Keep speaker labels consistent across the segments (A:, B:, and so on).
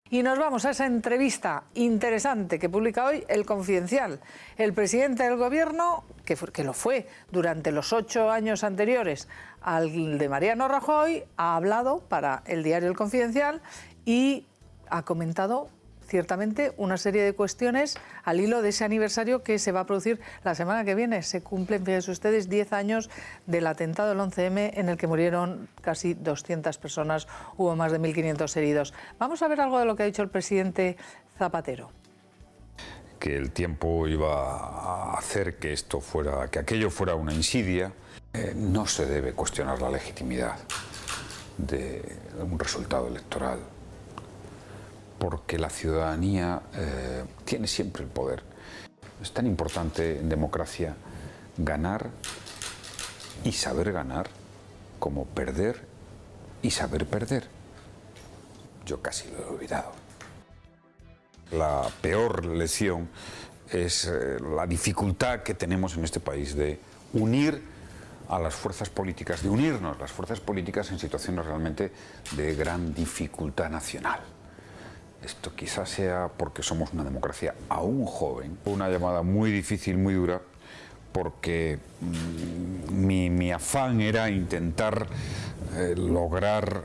A: Y nos vamos a esa entrevista interesante que publica hoy El Confidencial. El presidente del gobierno, que lo fue durante los 8 años anteriores al de Mariano Rajoy, ha hablado para el diario El Confidencial y ha comentado ciertamente una serie de cuestiones al hilo de ese aniversario que se va a producir la semana que viene. Se cumplen, fíjense ustedes, 10 años del atentado del 11M en el que murieron casi 200 personas, hubo más de 1.500 heridos. Vamos a ver algo de lo que ha dicho el presidente Zapatero.
B: Que el tiempo iba a hacer que aquello fuera una insidia. No se debe cuestionar la legitimidad de un resultado electoral, porque la ciudadanía tiene siempre el poder. Es tan importante en democracia ganar y saber ganar como perder y saber perder. Yo casi lo he olvidado. La peor lección es la dificultad que tenemos en este país de unir a las fuerzas políticas, de unirnos las fuerzas políticas en situaciones realmente de gran dificultad nacional. Esto quizás sea porque somos una democracia aún joven. Una llamada muy difícil, muy dura, porque mi afán era intentar lograr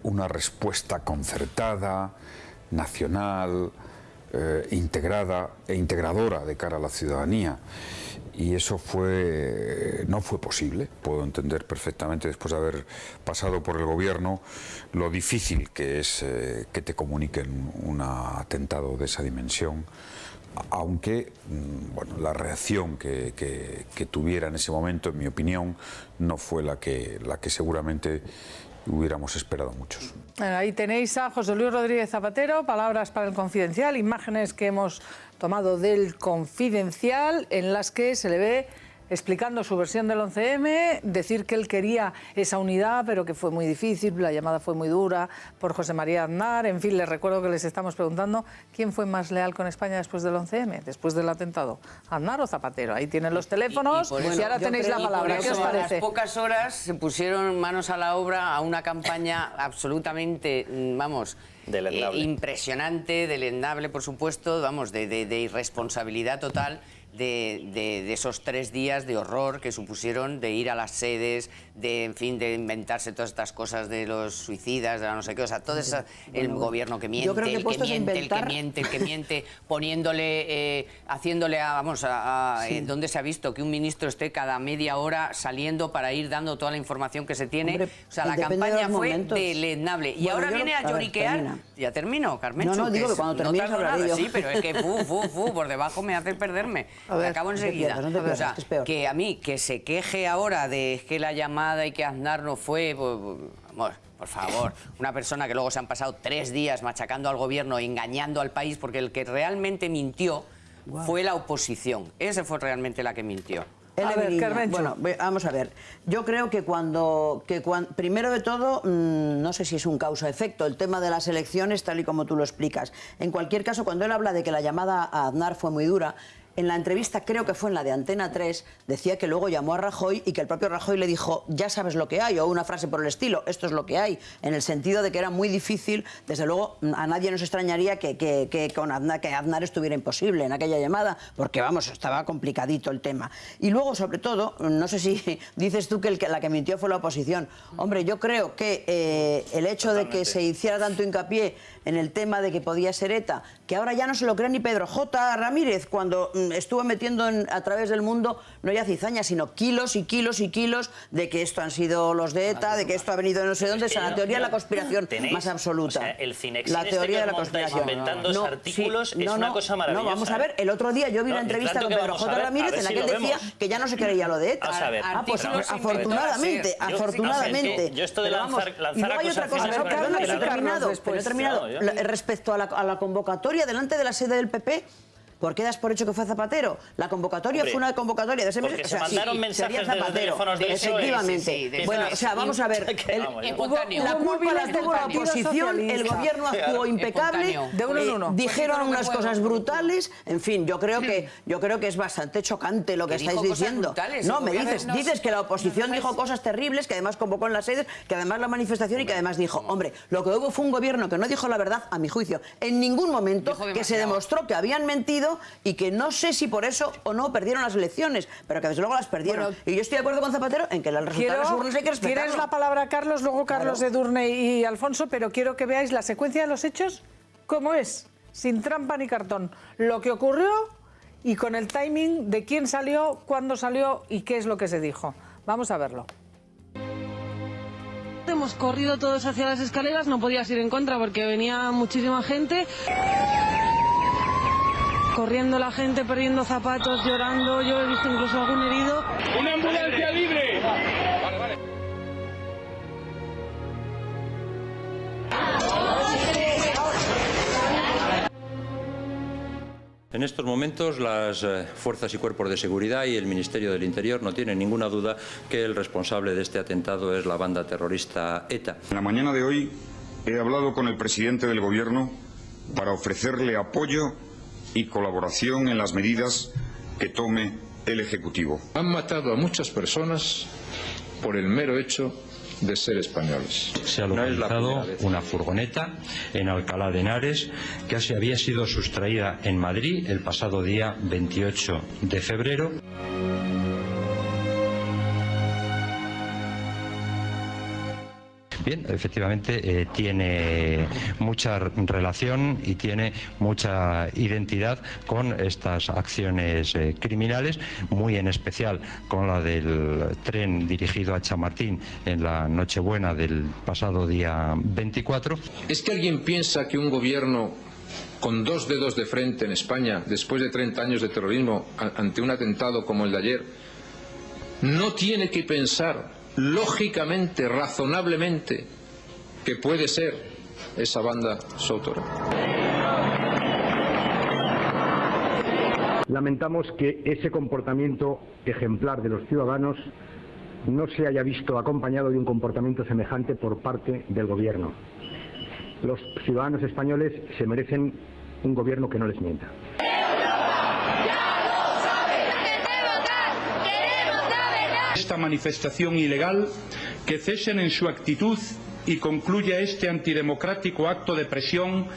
B: una respuesta concertada, nacional, integrada e integradora de cara a la ciudadanía. Y eso no fue posible. Puedo entender perfectamente, después de haber pasado por el gobierno, lo difícil que es que te comuniquen un atentado de esa dimensión, aunque bueno, la reacción que tuviera en ese momento, en mi opinión, no fue la que seguramente hubiéramos esperado muchos.
A: Ahí tenéis a José Luis Rodríguez Zapatero, palabras para El Confidencial, imágenes que hemos tomado del Confidencial en las que se le ve explicando su versión del 11M, decir que él quería esa unidad, pero que fue muy difícil, la llamada fue muy dura por José María Aznar. En fin, les recuerdo que les estamos preguntando quién fue más leal con España después del 11M, después del atentado, Aznar o Zapatero. Ahí tienen los teléfonos y ahora tenéis la palabra. ¿Qué os parece?
C: A las pocas horas se pusieron manos a la obra a una campaña absolutamente, vamos, impresionante, deleznable, por supuesto, vamos, de irresponsabilidad total. De esos 3 días de horror que supusieron de ir a las sedes, en fin, de inventarse todas estas cosas de los suicidas, de la no sé qué, o sea, todo el gobierno que miente, el que miente, poniéndole, haciéndole ¿dónde se ha visto que un ministro esté cada media hora saliendo para ir dando toda la información que se tiene? Hombre, o sea, la campaña fue deleznable. Y ahora viene a lloriquear. Ya termino, Carmencho.
D: No, digo que cuando termines hablaré yo.
C: Sí, pero es que por debajo me hace perderme. Acabo enseguida. O sea, que a mí, que se queje ahora de que la llamada y que Aznar no fue, por favor, una persona que luego se han pasado 3 días machacando al gobierno, engañando al país, porque el que realmente mintió fue la oposición. Ese fue realmente la que mintió.
D: Bueno, vamos a ver. Yo creo que primero de todo, no sé si es un causa-efecto, el tema de las elecciones, tal y como tú lo explicas. En cualquier caso, cuando él habla de que la llamada a Aznar fue muy dura, en la entrevista, creo que fue en la de Antena 3, decía que luego llamó a Rajoy y que el propio Rajoy le dijo, ya sabes lo que hay, o una frase por el estilo, esto es lo que hay, en el sentido de que era muy difícil. Desde luego, a nadie nos extrañaría que Aznar estuviera imposible en aquella llamada, porque vamos, estaba complicadito el tema. Y luego, sobre todo, no sé si dices tú que la que mintió fue la oposición. Hombre, yo creo que el hecho de que se hiciera tanto hincapié en el tema de que podía ser ETA, que ahora ya no se lo cree ni Pedro J. Ramírez, cuando estuvo metiendo a través del mundo no ya cizaña, sino kilos y kilos y kilos de que esto han sido los de ETA, de que esto ha venido de no sé dónde. O sea, la teoría de la conspiración más absoluta.
E: O sea, el Cinexin
D: la teoría de la conspiración.
E: Inventando artículos es una cosa maravillosa.
D: No, vamos a ver, el otro día yo vi una entrevista con Pedro J. Ramírez en la que él decía que ya no se creía lo de ETA.
E: Pues
D: afortunadamente.
E: Yo esto de lanzar acusaciones...
D: Pero he terminado. Respecto a la convocatoria delante de la sede del PP, ¿Por qué das por hecho que fue Zapatero? La convocatoria fue una convocatoria de ese
E: porque se mandaron mensajes de los teléfonos del PSOE.
D: Efectivamente. Bueno, o sea, vamos a ver, la culpa la tuvo la oposición, el gobierno actuó impecable, dijeron unas cosas brutales, en fin, yo creo que es bastante chocante lo que estáis diciendo. No, me dices que la oposición dijo cosas terribles, que además convocó en las sedes, que además la manifestación y que además dijo, hombre, lo que hubo fue un gobierno que no dijo la verdad, a mi juicio, en ningún momento, que se demostró que habían mentido y que no sé si por eso o no perdieron las elecciones, pero que desde luego las perdieron. Bueno, y yo estoy de acuerdo con Zapatero en que el resultado de las urnas hay que respetarlo.
A: Tienes la palabra, Carlos, luego Carlos Edurne y Alfonso, pero quiero que veáis la secuencia de los hechos, cómo es, sin trampa ni cartón, lo que ocurrió y con el timing de quién salió, cuándo salió y qué es lo que se dijo. Vamos a verlo.
F: Hemos corrido todos hacia las escaleras, no podías ir en contra porque venía muchísima gente. Corriendo la gente, perdiendo zapatos, llorando, yo he visto incluso algún herido.
G: ¡Una ambulancia libre!
H: En estos momentos las fuerzas y cuerpos de seguridad y el Ministerio del Interior no tienen ninguna duda que el responsable de este atentado es la banda terrorista ETA.
I: En la mañana de hoy he hablado con el presidente del Gobierno para ofrecerle apoyo y colaboración en las medidas que tome el Ejecutivo.
J: Han matado a muchas personas por el mero hecho de ser españoles.
H: Se ha localizado una furgoneta en Alcalá de Henares que había sido sustraída en Madrid el pasado día 28 de febrero. Bien, efectivamente tiene mucha relación y tiene mucha identidad con estas acciones criminales, muy en especial con la del tren dirigido a Chamartín en la Nochebuena del pasado día 24.
J: ¿Es que alguien piensa que un gobierno con dos dedos de frente en España, después de 30 años de terrorismo, ante un atentado como el de ayer, no tiene que pensar lógicamente, razonablemente, que puede ser esa banda Soutorá?
K: Lamentamos que ese comportamiento ejemplar de los ciudadanos no se haya visto acompañado de un comportamiento semejante por parte del gobierno. Los ciudadanos españoles se merecen un gobierno que no les mienta.
L: Esta manifestación ilegal, que cesen en su actitud y concluya este antidemocrático acto de presión.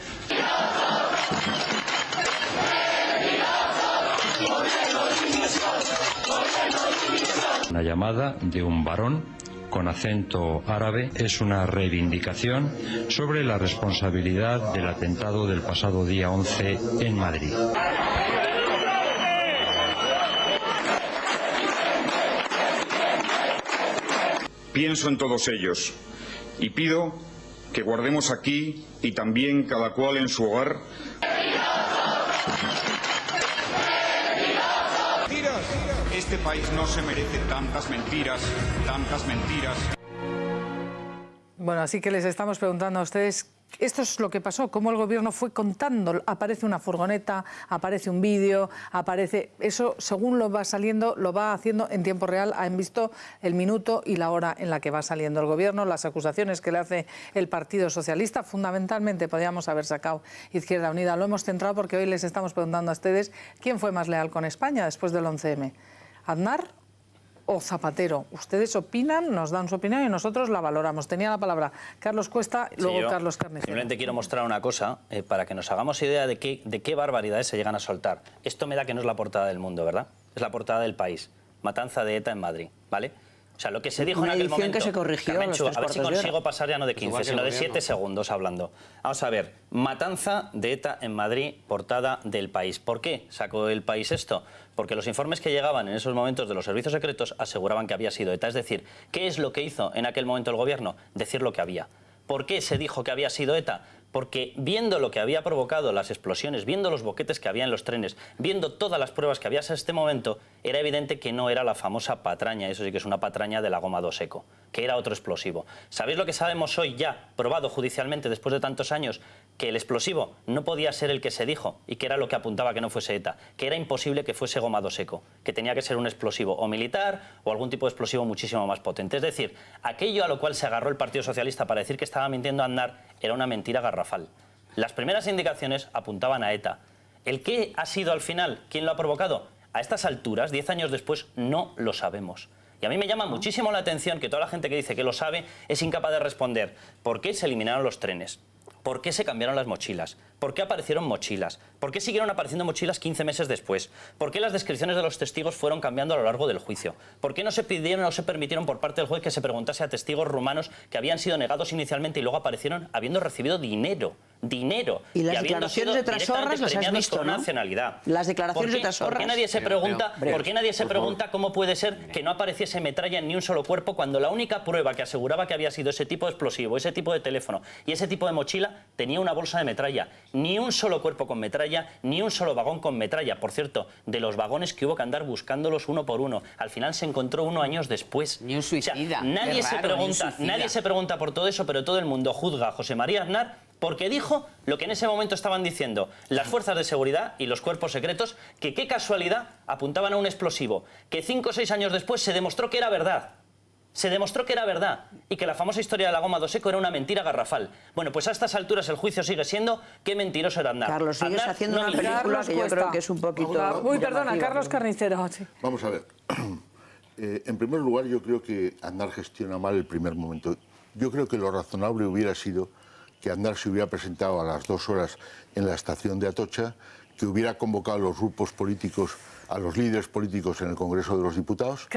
H: Una llamada de un varón con acento árabe es una reivindicación sobre la responsabilidad del atentado del pasado día 11 en Madrid.
I: Pienso en todos ellos y pido que guardemos aquí y también cada cual en su hogar.
B: Este país no se merece tantas mentiras, tantas mentiras.
A: Bueno, así que les estamos preguntando a ustedes, esto es lo que pasó, cómo el gobierno fue contando, aparece una furgoneta, aparece un vídeo, aparece, eso según lo va saliendo, lo va haciendo en tiempo real, han visto el minuto y la hora en la que va saliendo el gobierno, las acusaciones que le hace el Partido Socialista, fundamentalmente podríamos haber sacado Izquierda Unida, lo hemos centrado porque hoy les estamos preguntando a ustedes quién fue más leal con España después del 11M, ¿Aznar o Zapatero? Ustedes opinan, nos dan su opinión y nosotros la valoramos. Tenía la palabra Carlos Cuesta y luego Carlos Carnicero.
E: Simplemente quiero mostrar una cosa para que nos hagamos idea de qué barbaridades se llegan a soltar. Esto me da que no es la portada del Mundo, ¿verdad? Es la portada del País. Matanza de ETA en Madrid, ¿vale? O sea, lo que se dijo en aquel momento...
D: que se corrigió
E: Carmenchu, a ver si consigo pasar ya no de 15, sino de 7 segundos hablando. Vamos a ver, matanza de ETA en Madrid, portada del País. ¿Por qué sacó el País esto? Porque los informes que llegaban en esos momentos de los servicios secretos aseguraban que había sido ETA. Es decir, ¿qué es lo que hizo en aquel momento el gobierno? Decir lo que había. ¿Por qué se dijo que había sido ETA? Porque viendo lo que había provocado las explosiones, viendo los boquetes que había en los trenes, viendo todas las pruebas que había hasta este momento, era evidente que no era la famosa patraña, eso sí que es una patraña de la goma 2eco, que era otro explosivo. ¿Sabéis lo que sabemos hoy ya, probado judicialmente después de tantos años? Que el explosivo no podía ser el que se dijo y que era lo que apuntaba que no fuese ETA, que era imposible que fuese goma 2eco, que tenía que ser un explosivo o militar o algún tipo de explosivo muchísimo más potente. Es decir, aquello a lo cual se agarró el Partido Socialista para decir que estaba mintiendo a Aznar era una mentira garrafal. Las primeras indicaciones apuntaban a ETA. ¿El qué ha sido al final? ¿Quién lo ha provocado? A estas alturas, 10 años después, no lo sabemos. Y a mí me llama muchísimo la atención que toda la gente que dice que lo sabe es incapaz de responder por qué se eliminaron los trenes, por qué se cambiaron las mochilas, por qué aparecieron mochilas, por qué siguieron apareciendo mochilas 15 meses después, por qué las descripciones de los testigos fueron cambiando a lo largo del juicio, por qué no se pidieron o se permitieron por parte del juez que se preguntase a testigos rumanos que habían sido negados inicialmente y luego aparecieron habiendo recibido dinero.
D: Y las declaraciones de Trasorras las has visto,
E: con
D: ¿no?
E: nacionalidad.
D: Las declaraciones de Trasorras.
E: ¿Por qué nadie se pregunta cómo puede ser que no apareciese metralla en ni un solo cuerpo cuando la única prueba que aseguraba que había sido ese tipo de explosivo, ese tipo de teléfono y ese tipo de mochila tenía una bolsa de metralla? Ni un solo cuerpo con metralla, ni un solo vagón con metralla. Por cierto, de los vagones que hubo que andar buscándolos uno por uno. Al final se encontró uno años después.
C: Ni un suicida.
E: O sea, nadie se pregunta por todo eso, pero todo el mundo juzga a José María Aznar porque dijo lo que en ese momento estaban diciendo las fuerzas de seguridad y los cuerpos secretos, que qué casualidad apuntaban a un explosivo, que 5 o 6 años después se demostró que era verdad. Se demostró que era verdad y que la famosa historia de la goma 2eco era una mentira garrafal. Bueno, pues a estas alturas el juicio sigue siendo qué mentiroso era Aznar.
D: Carlos, sigues haciendo una película que yo creo que es un poquito...
A: Uy, perdona, Carlos Carnicero. Sí.
M: Vamos a ver. En primer lugar, yo creo que Aznar gestiona mal el primer momento. Yo creo que lo razonable hubiera sido que Aznar se hubiera presentado a las 2 horas en la estación de Atocha, que hubiera convocado a los grupos políticos, a los líderes políticos en el Congreso de los Diputados.